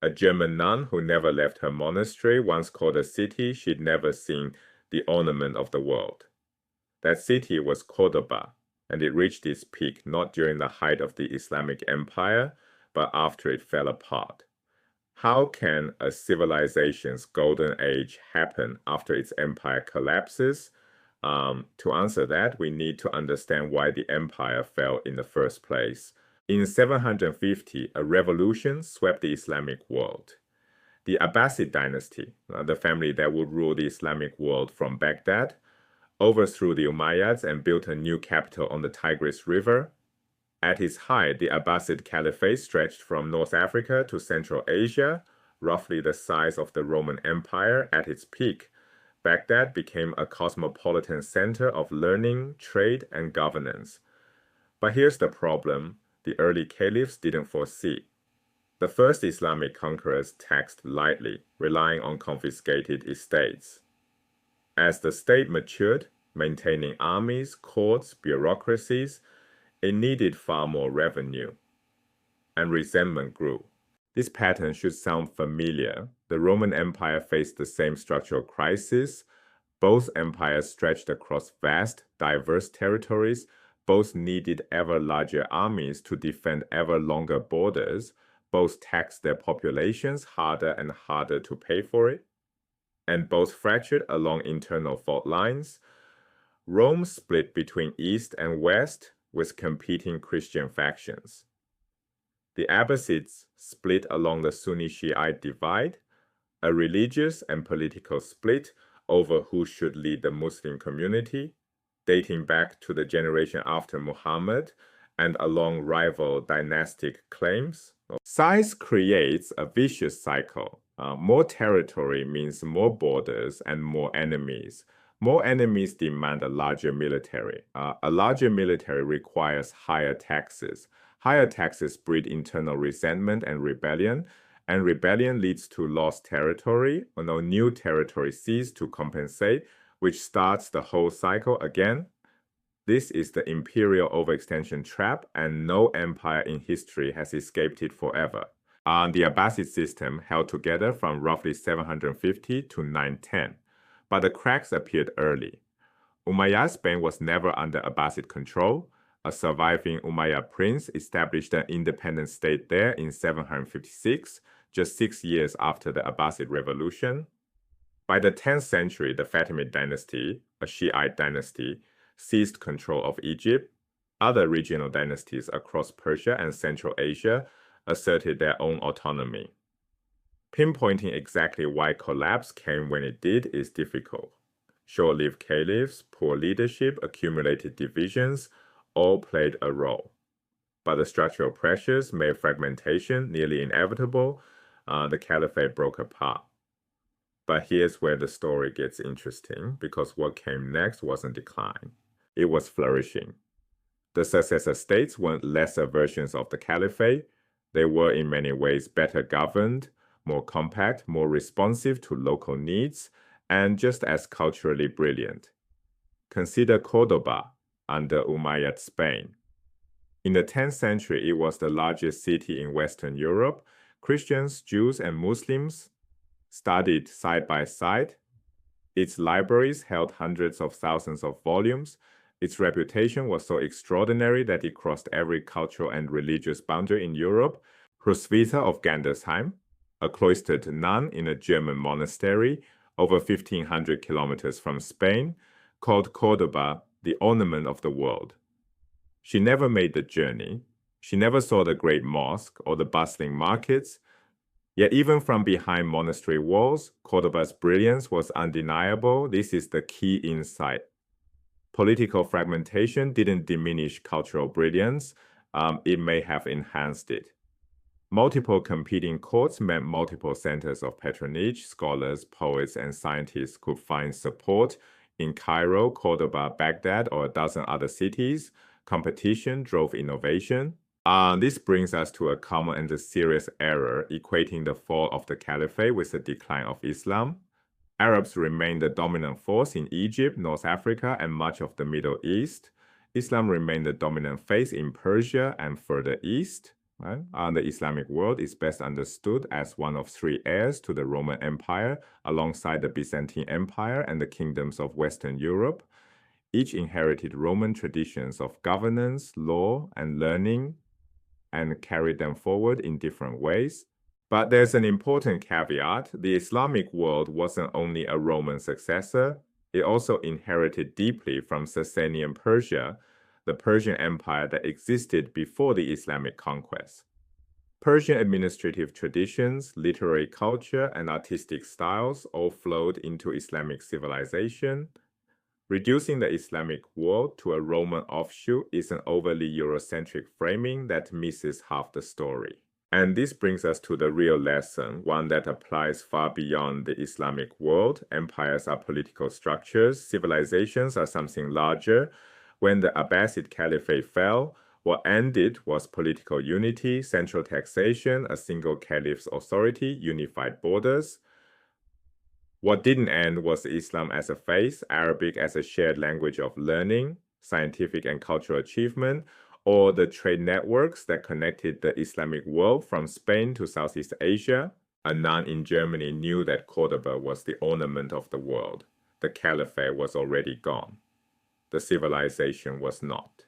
A German nun who never left her monastery once called a city she'd never seen the ornament of the world. That city was Córdoba, and it reached its peak not during the height of the Islamic Empire, but after it fell apart. How can a civilization's golden age happen after its empire collapses? To answer that, we need to understand why the empire fell in the first place. In 750, a revolution swept the Islamic world. The Abbasid dynasty, the family that would rule the Islamic world from Baghdad, overthrew the Umayyads and built a new capital on the Tigris River. At its height, the Abbasid Caliphate stretched from North Africa to Central Asia, roughly the size of the Roman Empire. At its peak, Baghdad became a cosmopolitan center of learning, trade, and governance. But here's the problem the early caliphs didn't foresee. The first Islamic conquerors taxed lightly, relying on confiscated estates. As the state matured, maintaining armies, courts, bureaucracies, it needed far more revenue, and resentment grew. This pattern should sound familiar. The Roman Empire faced the same structural crisis. Both empires stretched across vast, diverse territories. Both needed ever larger armies to defend ever longer borders. Both taxed their populations harder and harder to pay for it. And both fractured along internal fault lines. Rome split between East and West with competing Christian factions. The Abbasids split along the Sunni-Shiite divide, a religious and political split over who should lead the Muslim community, dating back to the generation after Muhammad and along rival dynastic claims. Size creates a vicious cycle. More territory means more borders and more enemies. More enemies demand a larger military. A larger military requires higher taxes. Higher taxes breed internal resentment and rebellion leads to lost territory, or no new territory seized to compensate, which starts the whole cycle again. This is the imperial overextension trap, and no empire in history has escaped it forever. The Abbasid system held together from roughly 750 to 910, but the cracks appeared early. Umayyad Spain was never under Abbasid control. A surviving Umayyad prince established an independent state there in 756, just 6 years after the Abbasid revolution. By the 10th century, the Fatimid dynasty, a Shiite dynasty, seized control of Egypt. Other regional dynasties across Persia and Central Asia asserted their own autonomy. Pinpointing exactly why collapse came when it did is difficult. Short-lived caliphs, poor leadership, accumulated divisions, all played a role. But the structural pressures made fragmentation nearly inevitable. The caliphate broke apart. But here's where the story gets interesting, because what came next wasn't decline. It was flourishing. The successor states weren't lesser versions of the caliphate. They were in many ways better governed, more compact, more responsive to local needs, and just as culturally brilliant. Consider Córdoba under Umayyad Spain. In the 10th century, it was the largest city in Western Europe. Christians, Jews, and Muslims studied side by side. Its libraries held hundreds of thousands of volumes. Its reputation was so extraordinary that it crossed every cultural and religious boundary in Europe. Roswitha of Gandersheim, a cloistered nun in a German monastery over 1,500 kilometers from Spain, called Córdoba the ornament of the world. She never made the journey. She never saw the great mosque or the bustling markets. Yet even from behind monastery walls, Córdoba's brilliance was undeniable. This is the key insight. Political fragmentation didn't diminish cultural brilliance. It may have enhanced it. Multiple competing courts meant multiple centers of patronage. Scholars, poets, and scientists could find support in Cairo, Córdoba, Baghdad, or a dozen other cities. Competition drove innovation. This brings us to a common and a serious error, equating the fall of the caliphate with the decline of Islam. Arabs remained the dominant force in Egypt, North Africa, and much of the Middle East. Islam remained the dominant faith in Persia and further east. Right? The Islamic world is best understood as one of three heirs to the Roman Empire, alongside the Byzantine Empire and the kingdoms of Western Europe. Each inherited Roman traditions of governance, law, and learning, and carried them forward in different ways. But there's an important caveat. The Islamic world wasn't only a Roman successor, it also inherited deeply from Sasanian Persia, the Persian Empire that existed before the Islamic conquest. Persian administrative traditions, literary culture, and artistic styles all flowed into Islamic civilization. Reducing the Islamic world to a Roman offshoot is an overly Eurocentric framing that misses half the story. And this brings us to the real lesson, one that applies far beyond the Islamic world. Empires are political structures, civilizations are something larger. When the Abbasid Caliphate fell, what ended was political unity, central taxation, a single caliph's authority, unified borders. What didn't end was Islam as a faith, Arabic as a shared language of learning, scientific and cultural achievement, or the trade networks that connected the Islamic world from Spain to Southeast Asia. A nun in Germany knew that Córdoba was the ornament of the world. The caliphate was already gone. The civilization was not.